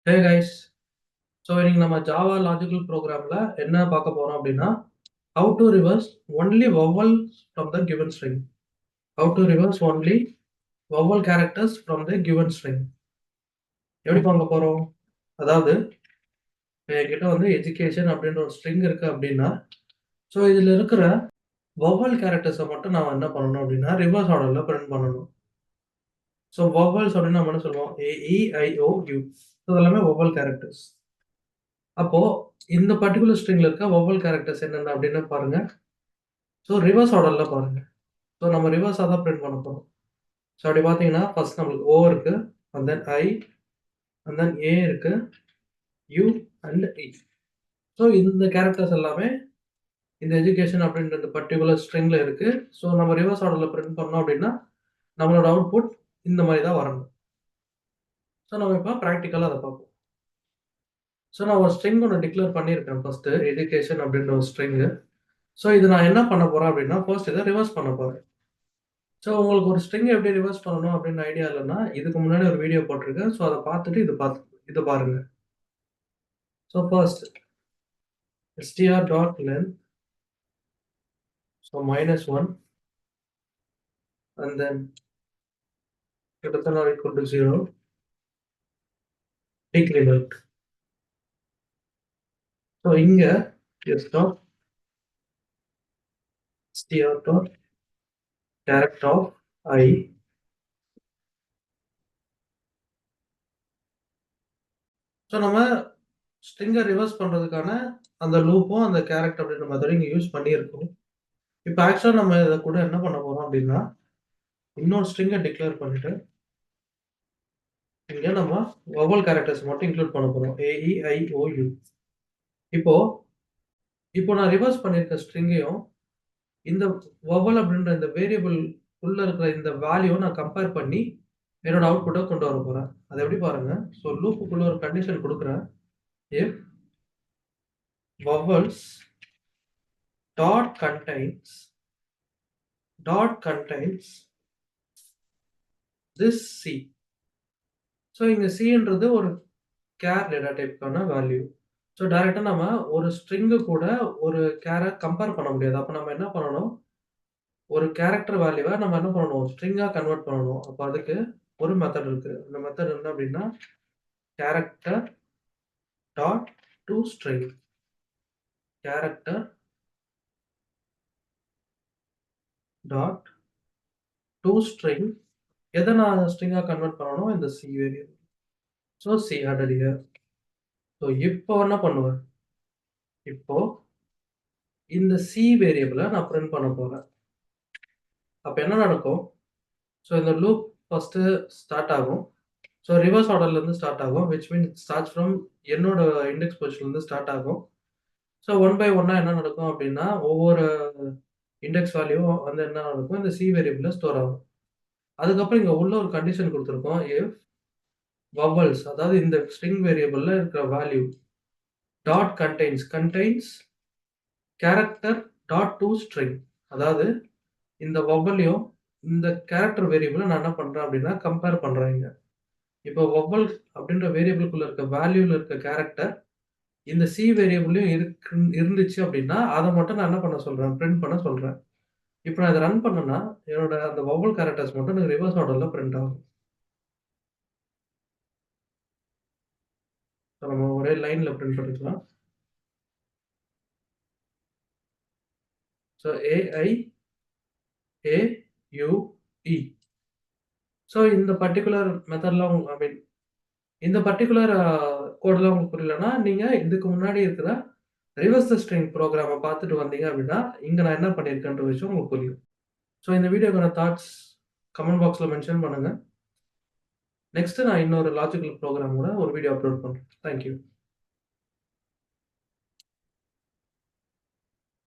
Hey guys. So இன்னைக்கு நம்ம Java logical ப்ரோக்ராம்ல என்ன பார்க்க போறோம் அப்படின்னா how to reverse only vowel from the given string. How to reverse only vowel characters from the given string. எப்படி பார்க்க போறோம்? அதாவது என்கிட்ட வந்து எஜுகேஷன் அப்படின்ற ஒரு ஸ்ட்ரிங் இருக்கு அப்படின்னா, ஸோ இதுல இருக்கிற vowel கேரக்டர்ஸை மட்டும் நான் என்ன பண்ணணும் அப்படின்னா ரிவர்ஸ் ஆர்டர்ல பிரிண்ட் பண்ணணும். ஸோ vowels அப்படின்னு நம்ம என்ன சொல்லுவோம்? AEIOU. ஸோ இதெல்லாமே vowel கேரக்டர்ஸ். அப்போ இந்த பர்டிகுலர் ஸ்ட்ரிங்ல இருக்க vowel கேரக்டர்ஸ் என்னென்ன அப்படின்னு பாருங்க. ஸோ ரிவர்ஸ் ஆர்டர்ல பாருங்க. ஸோ நம்ம ரிவர்ஸா தான் பிரிண்ட் பண்ண போறோம். ஸோ அப்படி பார்த்தீங்கன்னா, ஃபர்ஸ்ட் நம்மளுக்கு O இருக்கு. And then I, and then A இருக்கு. U and E. ஸோ இந்த கேரக்டர்ஸ் எல்லாமே இந்த எஜுகேஷன் அப்படின்ற இந்த பர்டிகுலர் ஸ்ட்ரிங்ல இருக்கு. ஸோ நம்ம ரிவர்ஸ் ஆர்டர்ல பிரிண்ட் பண்ணோம் அப்படின்னா, நம்மளோட அவுட்புட் இந்த மாதிரி தான் வரணும். ஸோ நம்ம இப்போ ப்ராக்டிக்கலா அதை பார்ப்போம். ஸோ நான் ஒரு ஸ்ட்ரிங் ஒன்று டிக்ளேர் பண்ணியிருக்கேன் ஃபர்ஸ்ட் எஜுகேஷன் அப்படின்ற ஒரு ஸ்ட்ரிங்கு. ஸோ இது நான் என்ன பண்ண போறேன் அப்படின்னா, ஃபர்ஸ்ட் இதை ரிவர்ஸ் பண்ண போறேன். ஸோ உங்களுக்கு ஒரு ஸ்ட்ரிங் எப்படி ரிவர்ஸ் பண்ணணும் அப்படின்னு ஐடியா இல்லைன்னா, இதுக்கு முன்னாடி ஒரு வீடியோ போட்டிருக்கேன். ஸோ அதை பார்த்துட்டு இது பாருங்க. So first str.length, so -1, and then greater than or equal to 0, decrement. So இங்க s dot str dot direct of I. So நம்ம ஸ்ட்ரிங்கை ரிவர்ஸ் பண்றதுக்கான அந்த லூப்பும் அந்த கேரக்டர் அப்படின்ற மாதிரி இங்க யூஸ் பண்ணியிருக்கோம். இப்போ ஆக்சுவலா நம்ம இதை கூட என்ன பண்ண போறோம் அப்படின்னா, இன்னொரு ஸ்ட்ரிங்கை டிக்ளேர் பண்ணிட்டு இங்க நம்ம vowel கேரக்டர்ஸ் மட்டும் இன்க்ளூட் பண்ண போறோம். AEIOU. இப்போ இப்போ நான் ரிவர்ஸ் பண்ணியிருக்க ஸ்ட்ரிங்கையும் இந்த vowel அப்படின்ற இந்த வேரியபிள் உள்ள இருக்கிற இந்த வேல்யூ நான் கம்பேர் பண்ணி என்னோட அவுட்புட்டை கொண்டு வர போறேன். அதை எப்படி பாருங்க. ஸோ லூப்புக்குள்ள ஒரு கண்டிஷன் கொடுக்குறேன். if vowels dot contains this C. So இங்க Cன்றது ஒரு கேர் டேட்டா டைப்க்கான வேல்யூ. ஸோ டைரக்டா நம்ம ஒரு ஸ்ட்ரிங்கு கூட ஒரு கேரை கம்பேர் பண்ண முடியாது. அப்போ நம்ம என்ன பண்ணணும், ஒரு கேரக்டர் வேல்யூவை நம்ம என்ன பண்ணணும், ஸ்ட்ரிங்கா கன்வெர்ட் பண்ணணும். அப்போ அதுக்கு ஒரு மெத்தட் இருக்கு. இந்த மெத்தட் என்ன அப்படின்னா, character dot to string. Character dot to string. எதை நான் ஸ்ட்ரிங்கா கன்வெர்ட் பண்ணணும், இந்த C variable. So C already here. So இப்போ என்ன பண்ணுவேன், இப்போ இந்த சி வேரியபிளை நான் பிரிண்ட் பண்ண போறேன். அப்போ என்ன நடக்கும், ஸோ இந்த லூப் ஃபர்ஸ்ட் ஸ்டார்ட் ஆகும். ஸோ ரிவர்ஸ் ஆர்டர்ல இருந்து ஸ்டார்ட் ஆகும். விச் மீன் ஸ்டார்ட்ஸ் ஃப்ரம் என்னோட இண்டெக்ஸ் பொசிஷன்ல இருந்து ஸ்டார்ட் ஆகும். ஸோ ஒன் பை ஒன்னா என்ன நடக்கும் அப்படின்னா, ஒவ்வொரு இண்டெக்ஸ் வேல்யூ வந்து என்ன நடக்கும், இந்த சி வேரியபிள்ல ஸ்டோர் ஆகும். அதுக்கப்புறம் இங்க உள்ள ஒரு கண்டிஷன் கொடுத்துருக்கோம். இஃப் vowels, அதாவது இந்த ஸ்ட்ரிங் வேரியபிள்ல இருக்கிற value dot contains character dot to string. அதாவது இந்த வவ்வலையும் இந்த கேரக்டர் வேரியபிளை நான் என்ன பண்றேன் அப்படின்னா கம்பேர் பண்றேன். இங்க இப்போ வவ்வல் அப்படின்ற வேரியபிளுக்குள்ள இருக்க வேல்யூல இருக்க கேரக்டர் இந்த சி வேரியபிளையும் இருந்துச்சு அப்படின்னா அதை மட்டும் நான் என்ன பண்ண சொல்றேன், பிரிண்ட் பண்ண சொல்றேன். இப்போ நான் இதை ரன் பண்ணேன்னா என்னோட அந்த வவ்வல் கேரக்டர்ஸ் மட்டும் எனக்கு ரிவர்ஸ் ஆர்டர்ல பிரிண்ட் ஆகும். நம்ம ஒரே லைன்ல பிரிண்ட் பண்ணிக்கலாம். So AIAUE. ஸோ இந்த பர்டிகுலர் மெத்தட்ல ஐ மீன் இந்த பர்டிகுலர் கோட்லாம் உங்களுக்கு புரியலன்னா, நீங்க இதுக்கு முன்னாடி இருக்கிற ரிவர்ஸ் த ஸ்ட்ரிங் ப்ரோக்ராம பார்த்துட்டு வந்தீங்க அப்படின்னா, இங்க நான் என்ன பண்ணியிருக்கேன்ற விஷயம் உங்களுக்கு புரியும். ஸோ இந்த வீடியோக்கான தாட்ஸ் கமெண்ட் பாக்ஸ்ல மென்ஷன் பண்ணுங்க. நெக்ஸ்ட் நான் இன்னொரு லாஜிக்கல் ப்ரோக்ராமோட ஒரு வீடியோ அப்லோட் பண்றேன். Thank you.